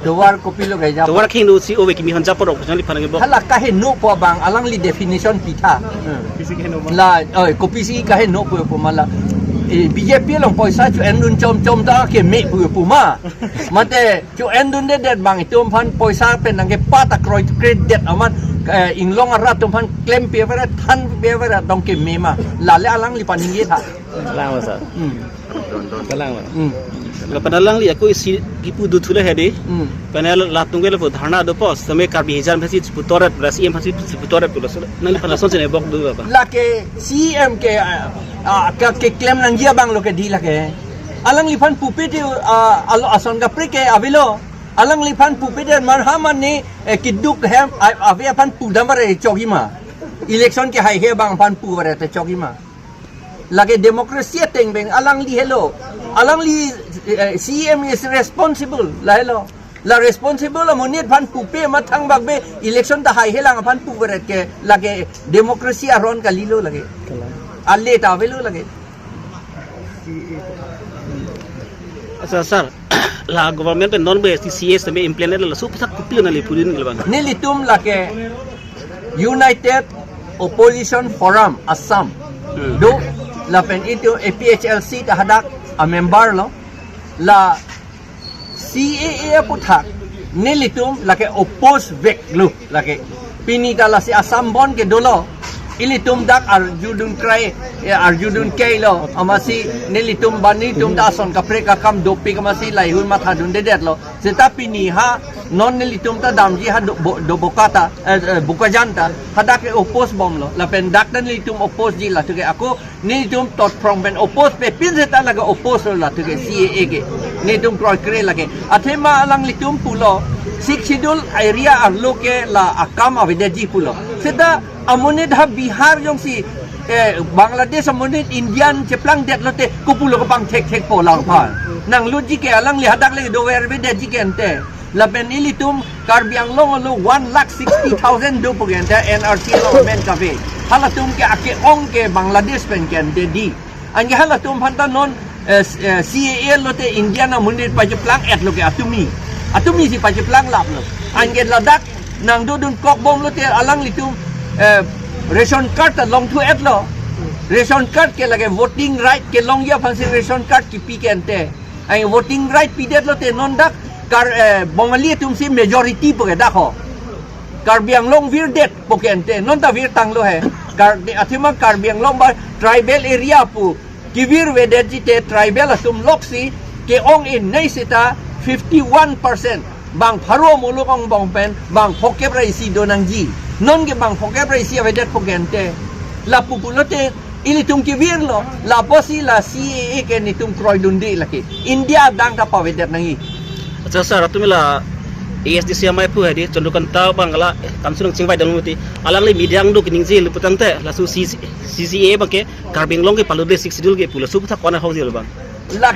Dua kopi lo gaya. Dua king do si owe kimi hanja porok jali panang bo. Hala kahe no po bang alang li definition pita. La kopi si kahe no po mala. BJP long poisa chu endun chom da ke me pu ma. Mate chu endun de bang itu pan poisa pen nang ke pata credit aman inglong arat tum pan claim pe vera than pe vera dong ke me ma. La le alang li paningi tha. Lang ma sa. Lang ma. La panalang li aku isi gipu du thule hede. Panel la tungge le dharna do pos tame kar bihijan phasi putorat ras em phasi putorat pulas. Nali pana son sene bok du ba. La ke CM ke claim nang dia bang lo ke di la ke. Alang li pan pupe de ason ga pre ke avilo. Alang li pan pupe de marhaman ni kiduk hem ave pan pudamare chogima. Election ke hai he bang pan pu bare te chogima. Lagi demokrasi teng beng alang li hello. Alang li CM is responsible la hello. La responsible amonit pan pupe matang bagbe election ta hai helang pan pu bare ke lagi demokrasi aron ka lilo lagi. Alle ta velo lagi. Asa sir la government non be CS tame implement la su pasak kupil na li pudin gelbang. Nilitum lagi United Opposition Forum Assam. Do lapen itu APHLC tahadak a member lo la CAA puthak nilitum lake oppose vek lu lake pinita la si Assam bon ke dolo ilitum dak arjudun krai arjudun kei lo amasi nilitum bani tum da son kapre ka kam dopi kamasi lai hun matha dun de det lo seta pini ha non nilitum ta damji ha do bokata bukajanta hadak oppose bom lo lapen dak dan nilitum oppose ji la tuke aku nilitum tot from ben oppose pe pin seta laga oppose la tuke CAA ke nilitum kroi kre lage athema alang litum pulo sik schedule area arlo ke la akam avedaji pulo seta amonit ha Bihar yung si Bangladesh amonit Indian ceplang det lote kupulo ko pang tek po lang pa nang logi ke alang lihadak le do werbe de jikente laben ilitum karbiang long lo 1,60,000 do pugente NRC lo men kafe halatum ke ake ong ke Bangladesh pen kente di ange halatum phanta non CAA lote Indian amonit pa ceplang et lo ke atumi si pa ceplang lap lo ange ladak nang dodun kok bom lote alang litum ration card long to et lo ration card ke lage voting right ke long ya fansi ration card ki pi kente ai voting right pi det lo te non dak kar bongali tum si majority po ke dakho kar biang long vir det po kente non ta vir tang lo he kar de athima kar biang long ba tribal area pu ki vir we det ji te tribal asum loksi ke ong in nei sita 51% bang pharo muluk ong bong pen bang phokep rai si donang ji non ke bang phokep rai si avedet pogente la pupulote ili tum ki virlo la posi la CAA ke ni tum kroi dundi laki India dang ta pavedet nangi Acha sir atumila ASDC amai pu hadi condokan ta bangala kamsunang chingbai dalmuti alang li midyang do kining jil putante la su CCA bake karbing long ke palude 6 schedule ke pula su putha kona hausi bang la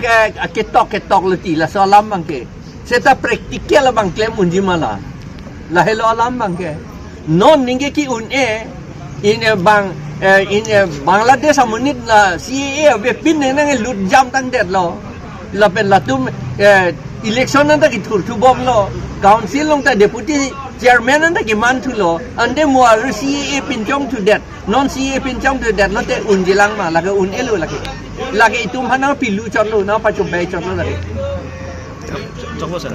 ke tok lati la salam bang ke seta praktikal bang claim unji mala la hello alam bang ke non ninge ki in Bangladesh amunit la CAA ve pin nang lut jam tang det lo la pen la tum election nang ki thur thu bom lo council long ta deputy chairman nang ki man thu lo ande mo CAA pin chong thu det non CAA pin chong thu det lo te unjilang ma la ke un elu la ke tum hana pilu chon lo na pa chum bai chon lo la ke Coba sir